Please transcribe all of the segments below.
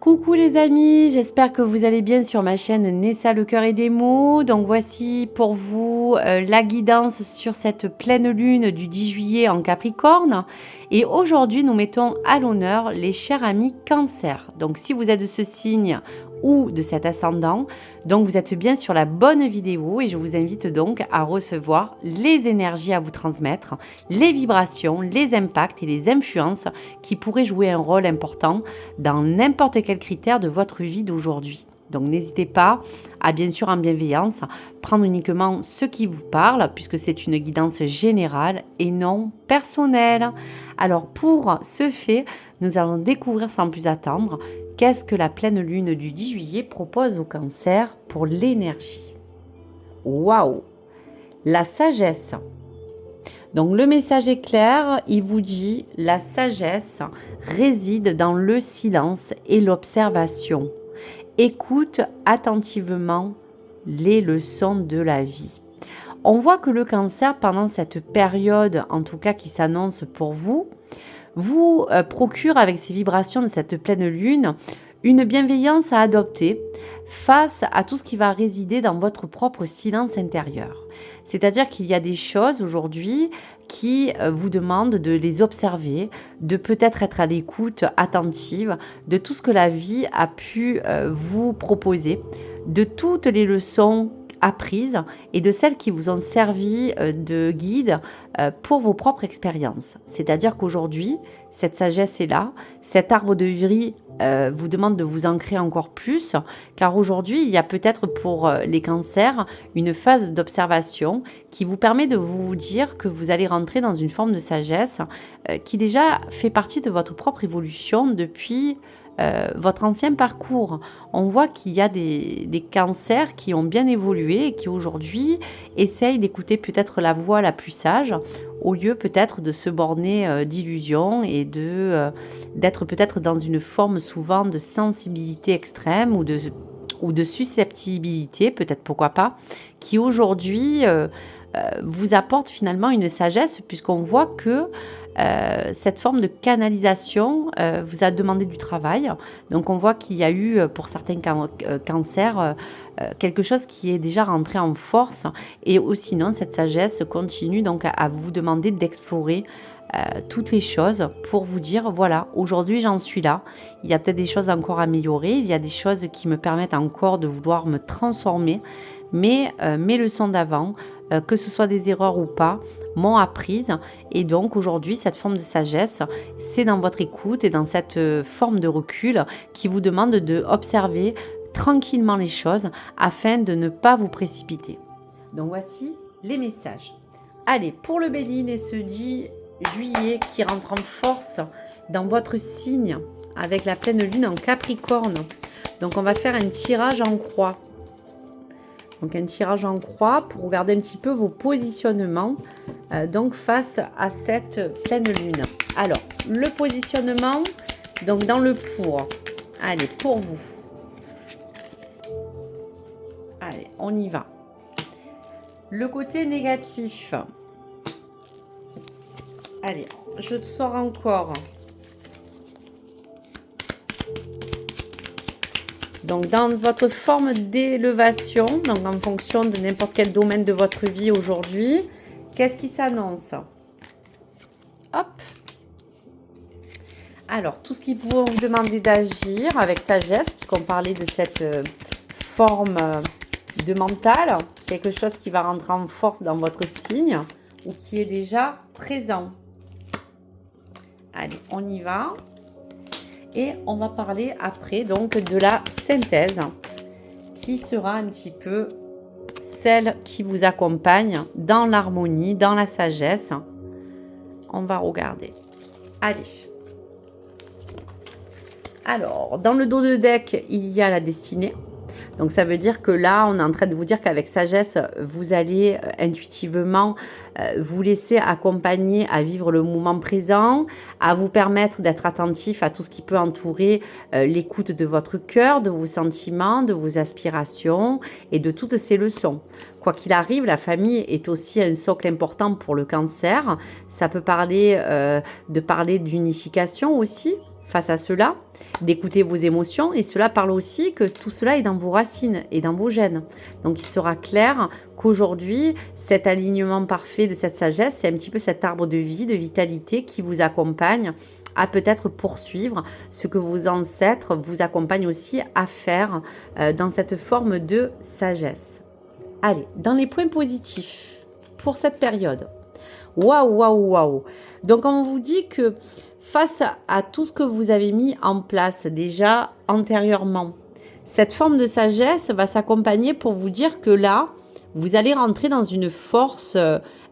Coucou les amis, j'espère que vous allez bien sur ma chaîne Nessa le cœur et des mots. Donc voici pour vous la guidance sur cette pleine lune du 10 juillet en Capricorne. Et aujourd'hui nous mettons à l'honneur les chers amis Cancer. Donc si vous êtes de ce signe ou de cet ascendant, donc vous êtes bien sur la bonne vidéo et je vous invite donc à recevoir les énergies à vous transmettre, les vibrations, les impacts et les influences qui pourraient jouer un rôle important dans n'importe quel critère de votre vie d'aujourd'hui. Donc n'hésitez pas à, bien sûr en bienveillance, prendre uniquement ce qui vous parle puisque c'est une guidance générale et non personnelle. Alors pour ce fait, nous allons découvrir sans plus attendre qu'est-ce que la pleine lune du 10 juillet propose au Cancer pour l'énergie. Waouh! La sagesse. Donc le message est clair, il vous dit la sagesse réside dans le silence et l'observation. Écoute attentivement les leçons de la vie. On voit que le Cancer, pendant cette période, en tout cas qui s'annonce pour vous, vous procure avec ces vibrations de cette pleine lune une bienveillance à adopter face à tout ce qui va résider dans votre propre silence intérieur. C'est-à-dire qu'il y a des choses aujourd'hui qui vous demandent de les observer, de peut-être être à l'écoute attentive de tout ce que la vie a pu vous proposer, de toutes les leçons apprises et de celles qui vous ont servi de guide pour vos propres expériences. C'est-à-dire qu'aujourd'hui, cette sagesse est là, cet arbre de vie vous demande de vous ancrer encore plus, car aujourd'hui, il y a peut-être pour les cancers une phase d'observation qui vous permet de vous dire que vous allez rentrer dans une forme de sagesse qui déjà fait partie de votre propre évolution depuis votre ancien parcours. On voit qu'il y a des cancers qui ont bien évolué et qui aujourd'hui essayent d'écouter peut-être la voix la plus sage au lieu peut-être de se borner d'illusions et d'être peut-être dans une forme souvent de sensibilité extrême ou de susceptibilité, peut-être pourquoi pas, qui aujourd'hui vous apporte finalement une sagesse puisqu'on voit que cette forme de canalisation vous a demandé du travail. Donc on voit qu'il y a eu pour certains cancers quelque chose qui est déjà rentré en force et sinon cette sagesse continue donc à vous demander d'explorer toutes les choses pour vous dire voilà, aujourd'hui j'en suis là, il y a peut-être des choses encore à améliorer, il y a des choses qui me permettent encore de vouloir me transformer, mais mes leçons d'avant, que ce soit des erreurs ou pas, m'ont apprise et donc aujourd'hui cette forme de sagesse, c'est dans votre écoute et dans cette forme de recul qui vous demande d'observer tranquillement les choses afin de ne pas vous précipiter. Donc voici les messages. Allez, pour le Béline et ce 10 juillet qui rentre en force dans votre signe avec la pleine lune en Capricorne. Donc on va faire un tirage en croix. Donc un tirage en croix pour regarder un petit peu vos positionnements donc face à cette pleine lune. Alors, le positionnement, donc dans le pour. Allez, pour vous. Allez, on y va. Le côté négatif. Allez, je te sors encore. Donc, dans votre forme d'élévation, donc en fonction de n'importe quel domaine de votre vie aujourd'hui, qu'est-ce qui s'annonce? Hop. Alors, tout ce qui vous demander d'agir avec sagesse, puisqu'on parlait de cette forme de mental, quelque chose qui va rentrer en force dans votre signe ou qui est déjà présent. Allez, on y va. Et on va parler après donc de la synthèse qui sera un petit peu celle qui vous accompagne dans l'harmonie, dans la sagesse. On va regarder. Allez. Alors, dans le dos de deck, il y a la destinée. Donc ça veut dire que là, on est en train de vous dire qu'avec sagesse, vous allez intuitivement vous laisser accompagner à vivre le moment présent, à vous permettre d'être attentif à tout ce qui peut entourer l'écoute de votre cœur, de vos sentiments, de vos aspirations et de toutes ces leçons. Quoi qu'il arrive, la famille est aussi un socle important pour le Cancer. Ça peut parler d'unification aussi face à cela. d'écouter vos émotions, et cela parle aussi que tout cela est dans vos racines et dans vos gènes. Donc il sera clair qu'aujourd'hui, cet alignement parfait de cette sagesse, c'est un petit peu cet arbre de vie, de vitalité qui vous accompagne à peut-être poursuivre ce que vos ancêtres vous accompagnent aussi à faire dans cette forme de sagesse. Allez, dans les points positifs pour cette période. Waouh, waouh, waouh. Donc on vous dit que face à tout ce que vous avez mis en place déjà antérieurement, cette forme de sagesse va s'accompagner pour vous dire que là, vous allez rentrer dans une force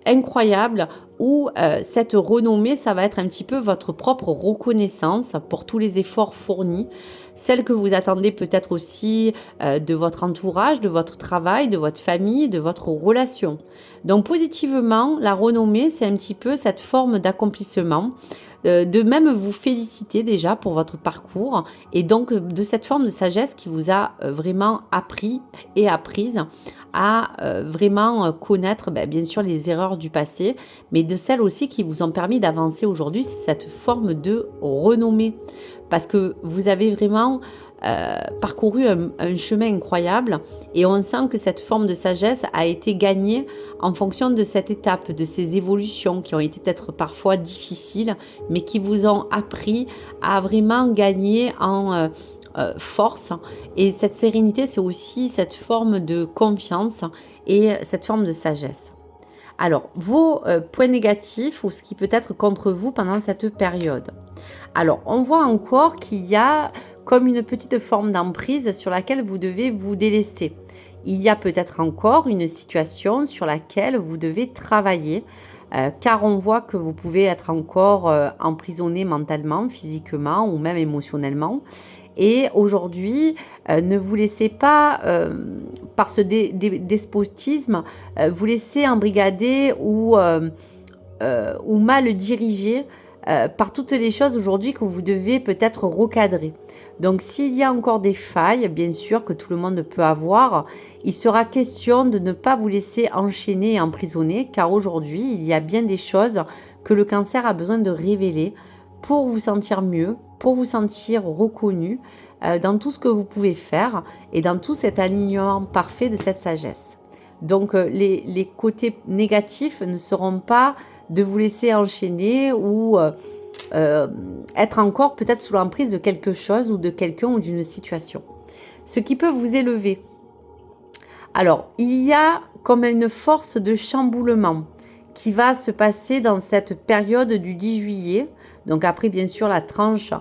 incroyable où cette renommée, ça va être un petit peu votre propre reconnaissance pour tous les efforts fournis, celle que vous attendez peut-être aussi de votre entourage, de votre travail, de votre famille, de votre relation. Donc positivement, la renommée, c'est un petit peu cette forme d'accomplissement, de même vous féliciter déjà pour votre parcours et donc de cette forme de sagesse qui vous a vraiment appris et apprise à vraiment connaître bien sûr les erreurs du passé, mais de celles aussi qui vous ont permis d'avancer aujourd'hui, c'est cette forme de renommée. Parce que vous avez vraiment parcouru un chemin incroyable et on sent que cette forme de sagesse a été gagnée en fonction de cette étape, de ces évolutions qui ont été peut-être parfois difficiles, mais qui vous ont appris à vraiment gagner en force. Et cette sérénité, c'est aussi cette forme de confiance et cette forme de sagesse. Alors, vos points négatifs ou ce qui peut être contre vous pendant cette période. Alors, on voit encore qu'il y a comme une petite forme d'emprise sur laquelle vous devez vous délester. Il y a peut-être encore une situation sur laquelle vous devez travailler, car on voit que vous pouvez être encore emprisonné mentalement, physiquement ou même émotionnellement. Et aujourd'hui, ne vous laissez pas, par ce despotisme, vous laisser embrigader ou mal diriger par toutes les choses aujourd'hui que vous devez peut-être recadrer. Donc s'il y a encore des failles, bien sûr, que tout le monde peut avoir, il sera question de ne pas vous laisser enchaîner et emprisonner, car aujourd'hui, il y a bien des choses que le cancer a besoin de révéler pour vous sentir mieux, pour vous sentir reconnu dans tout ce que vous pouvez faire et dans tout cet alignement parfait de cette sagesse. Donc les côtés négatifs ne seront pas de vous laisser enchaîner ou être encore peut-être sous l'emprise de quelque chose ou de quelqu'un ou d'une situation. Ce qui peut vous élever. Alors, il y a comme une force de chamboulement qui va se passer dans cette période du 10 juillet. Donc après, bien sûr, la tranche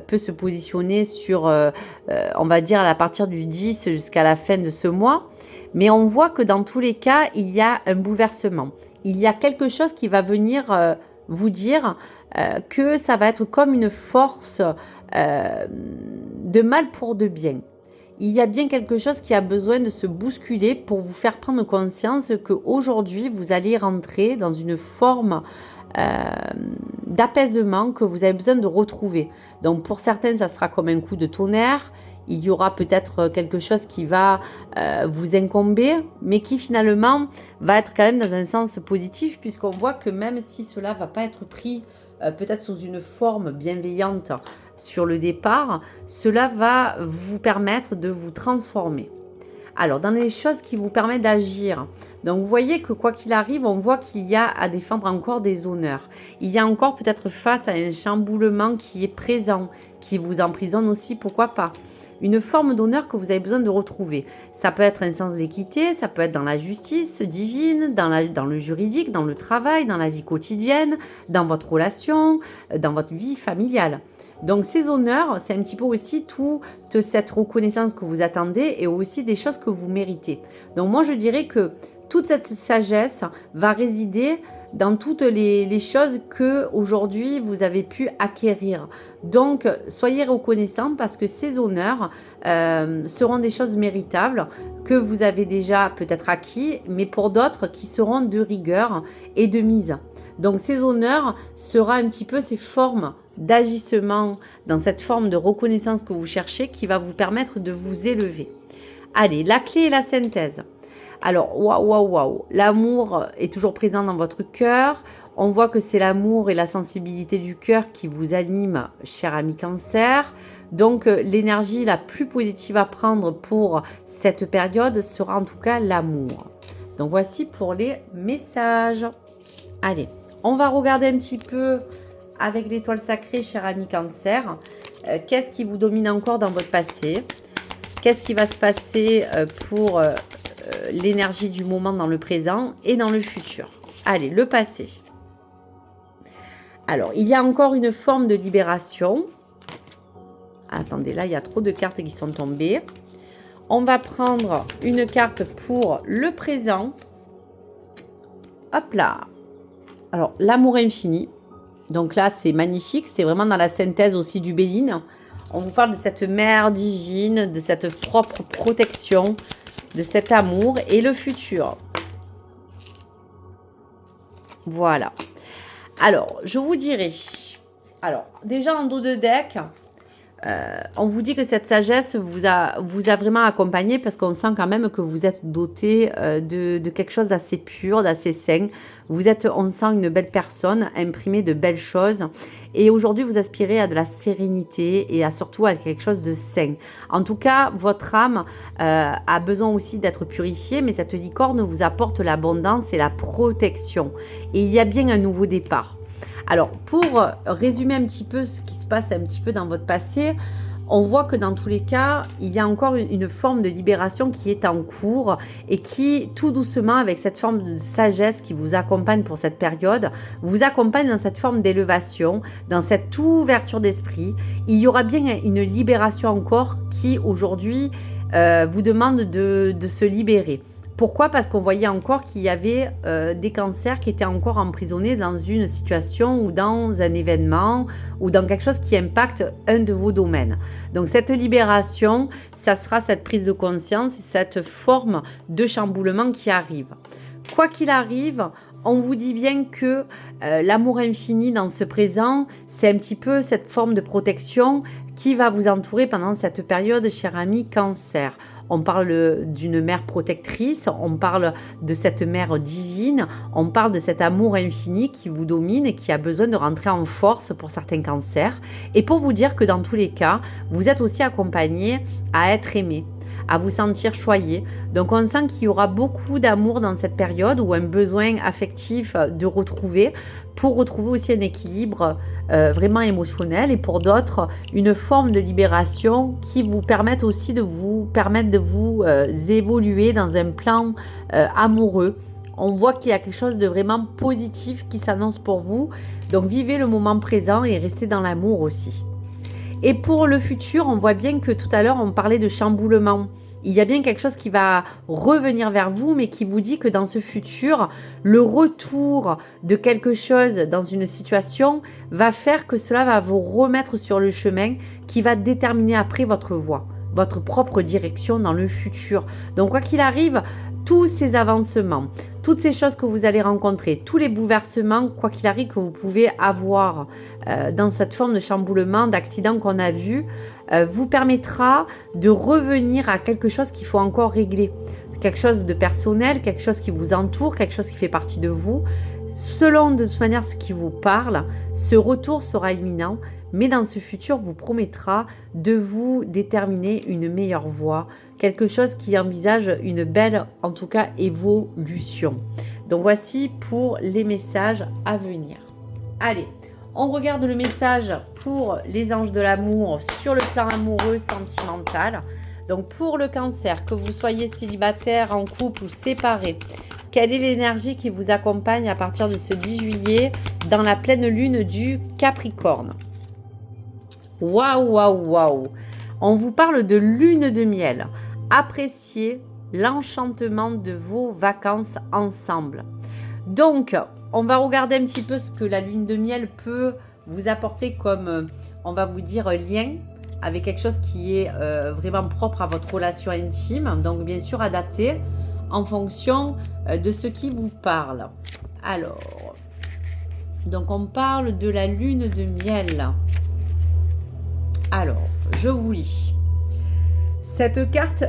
peut se positionner sur, on va dire, à partir du 10 jusqu'à la fin de ce mois. Mais on voit que dans tous les cas, il y a un bouleversement. Il y a quelque chose qui va venir vous dire que ça va être comme une force de mal pour de bien. Il y a bien quelque chose qui a besoin de se bousculer pour vous faire prendre conscience qu'aujourd'hui, vous allez rentrer dans une forme d'apaisement que vous avez besoin de retrouver. Donc pour certains, ça sera comme un coup de tonnerre. Il y aura peut-être quelque chose qui va vous incomber, mais qui finalement va être quand même dans un sens positif, puisqu'on voit que même si cela ne va pas être pris peut-être sous une forme bienveillante sur le départ, cela va vous permettre de vous transformer. Alors, dans les choses qui vous permettent d'agir, donc vous voyez que quoi qu'il arrive, on voit qu'il y a à défendre encore des honneurs. Il y a encore peut-être face à un chamboulement qui est présent, qui vous emprisonne aussi, pourquoi pas. Une forme d'honneur que vous avez besoin de retrouver. Ça peut être un sens d'équité, ça peut être dans la justice divine, dans le juridique, dans le travail, dans la vie quotidienne, dans votre relation, dans votre vie familiale. Donc ces honneurs, c'est un petit peu aussi toute cette reconnaissance que vous attendez et aussi des choses que vous méritez. Donc moi je dirais que toute cette sagesse va résider dans toutes les choses que aujourd'hui vous avez pu acquérir. Donc soyez reconnaissants parce que ces honneurs seront des choses méritables que vous avez déjà peut-être acquis, mais pour d'autres qui seront de rigueur et de mise. Donc ces honneurs seront un petit peu ces formes d'agissement dans cette forme de reconnaissance que vous cherchez qui va vous permettre de vous élever. Allez, la clé et la synthèse. Alors, waouh, l'amour est toujours présent dans votre cœur. On voit que c'est l'amour et la sensibilité du cœur qui vous animent, cher ami Cancer. Donc, l'énergie la plus positive à prendre pour cette période sera en tout cas l'amour. Donc, voici pour les messages. Allez, on va regarder un petit peu avec l'étoile sacrée, cher ami Cancer. Qu'est-ce qui vous domine encore dans votre passé? Qu'est-ce qui va se passer pour l'énergie du moment dans le présent et dans le futur? Allez, le passé. Alors, il y a encore une forme de libération. Attendez, là, il y a trop de cartes qui sont tombées. On va prendre une carte pour le présent. Hop là. Alors, l'amour infini. Donc là, c'est magnifique. C'est vraiment dans la synthèse aussi du Béline. On vous parle de cette mère divine, de cette propre protection, de cet amour et le futur. Voilà. Alors, je vous dirais, alors déjà en dos de deck, on vous dit que cette sagesse vous a vraiment accompagné parce qu'on sent quand même que vous êtes doté de quelque chose d'assez pur, d'assez sain. On sent une belle personne, imprimée de belles choses. Et aujourd'hui, vous aspirez à de la sérénité et surtout à quelque chose de sain. En tout cas, votre âme a besoin aussi d'être purifiée, mais cette licorne vous apporte l'abondance et la protection. Et il y a bien un nouveau départ. Alors, pour résumer un petit peu ce qui se passe un petit peu dans votre passé, on voit que dans tous les cas, il y a encore une forme de libération qui est en cours et qui, tout doucement, avec cette forme de sagesse qui vous accompagne pour cette période, vous accompagne dans cette forme d'élévation, dans cette ouverture d'esprit. Il y aura bien une libération encore qui, aujourd'hui, vous demande de se libérer. Pourquoi? Parce qu'on voyait encore qu'il y avait des cancers qui étaient encore emprisonnés dans une situation ou dans un événement ou dans quelque chose qui impacte un de vos domaines. Donc cette libération, ça sera cette prise de conscience, cette forme de chamboulement qui arrive. Quoi qu'il arrive, on vous dit bien que l'amour infini dans ce présent, c'est un petit peu cette forme de protection qui va vous entourer pendant cette période, cher ami Cancer. On parle d'une mère protectrice, on parle de cette mère divine, on parle de cet amour infini qui vous domine et qui a besoin de rentrer en force pour certains cancers. Et pour vous dire que dans tous les cas, vous êtes aussi accompagné à être aimé, à vous sentir choyé. Donc on sent qu'il y aura beaucoup d'amour dans cette période ou un besoin affectif de retrouver pour retrouver aussi un équilibre vraiment émotionnel et pour d'autres une forme de libération qui vous permettent aussi de vous évoluer dans un plan amoureux. On voit qu'il y a quelque chose de vraiment positif qui s'annonce pour vous. Donc vivez le moment présent et restez dans l'amour aussi. Et pour le futur, on voit bien que tout à l'heure, on parlait de chamboulement. Il y a bien quelque chose qui va revenir vers vous, mais qui vous dit que dans ce futur, le retour de quelque chose dans une situation va faire que cela va vous remettre sur le chemin qui va déterminer après votre voie, votre propre direction dans le futur. Donc quoi qu'il arrive, tous ces avancements, toutes ces choses que vous allez rencontrer, tous les bouleversements, quoi qu'il arrive, que vous pouvez avoir dans cette forme de chamboulement, d'accident qu'on a vu, vous permettra de revenir à quelque chose qu'il faut encore régler. Quelque chose de personnel, quelque chose qui vous entoure, quelque chose qui fait partie de vous. Selon de toute manière ce qui vous parle, ce retour sera imminent, mais dans ce futur vous promettra de vous déterminer une meilleure voie, quelque chose qui envisage une belle, en tout cas, évolution. Donc voici pour les messages à venir. Allez, on regarde le message pour les anges de l'amour sur le plan amoureux, sentimental. Donc pour le cancer, que vous soyez célibataire, en couple ou séparé, quelle est l'énergie qui vous accompagne à partir de ce 10 juillet dans la pleine lune du Capricorne? Waouh, waouh, waouh! On vous parle de lune de miel. Appréciez l'enchantement de vos vacances ensemble. Donc, on va regarder un petit peu ce que la lune de miel peut vous apporter comme, on va vous dire, lien avec quelque chose qui est vraiment propre à votre relation intime. Donc, bien sûr, adapté en fonction de ce qui vous parle. Alors, donc on parle de la lune de miel. Alors, je vous lis. Cette carte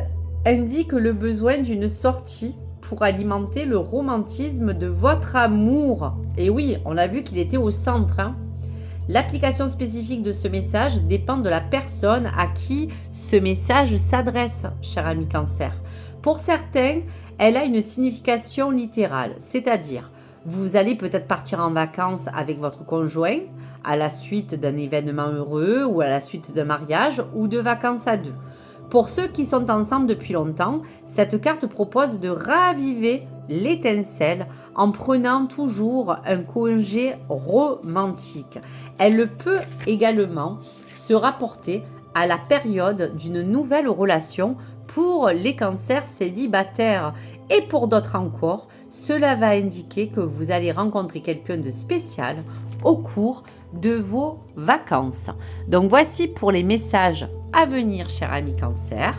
indique le besoin d'une sortie pour alimenter le romantisme de votre amour. Et oui, on a vu qu'il était au centre, hein. L'application spécifique de ce message dépend de la personne à qui ce message s'adresse, cher ami Cancer. Pour certains, elle a une signification littérale, c'est-à-dire vous allez peut-être partir en vacances avec votre conjoint à la suite d'un événement heureux ou à la suite d'un mariage ou de vacances à deux. Pour ceux qui sont ensemble depuis longtemps, cette carte propose de raviver l'étincelle en prenant toujours un congé romantique. Elle peut également se rapporter à la période d'une nouvelle relation pour les cancers célibataires. Et pour d'autres encore, cela va indiquer que vous allez rencontrer quelqu'un de spécial au cours de vos vacances. Donc voici pour les messages à venir, cher ami Cancer,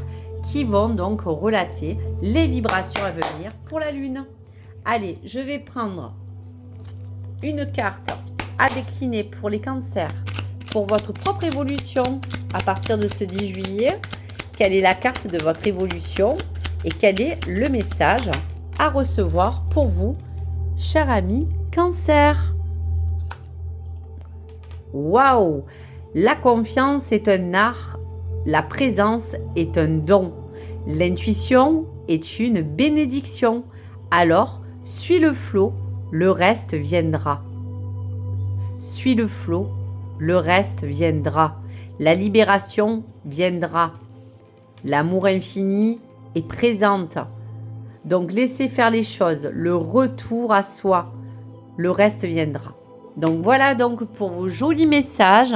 qui vont donc relater les vibrations à venir pour la Lune. Allez, je vais prendre une carte à décliner pour les cancers, pour votre propre évolution à partir de ce 10 juillet. Quelle est la carte de votre évolution et quel est le message à recevoir pour vous, cher ami Cancer? Waouh! La confiance est un art, la présence est un don, l'intuition est une bénédiction. Alors, suis le flot, le reste viendra. Suis le flot, le reste viendra. La libération viendra. L'amour infini est présente. Donc, laissez faire les choses, le retour à soi, le reste viendra. Donc voilà donc pour vos jolis messages.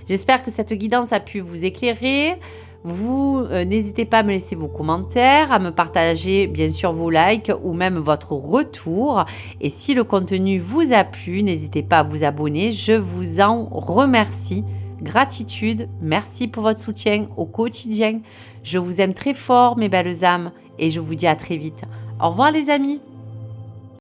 J'espère que cette guidance a pu vous éclairer. Vous n'hésitez pas à me laisser vos commentaires, à me partager bien sûr vos likes ou même votre retour. Et si le contenu vous a plu, n'hésitez pas à vous abonner. Je vous en remercie. Gratitude, merci pour votre soutien au quotidien. Je vous aime très fort mes belles âmes et je vous dis à très vite. Au revoir les amis.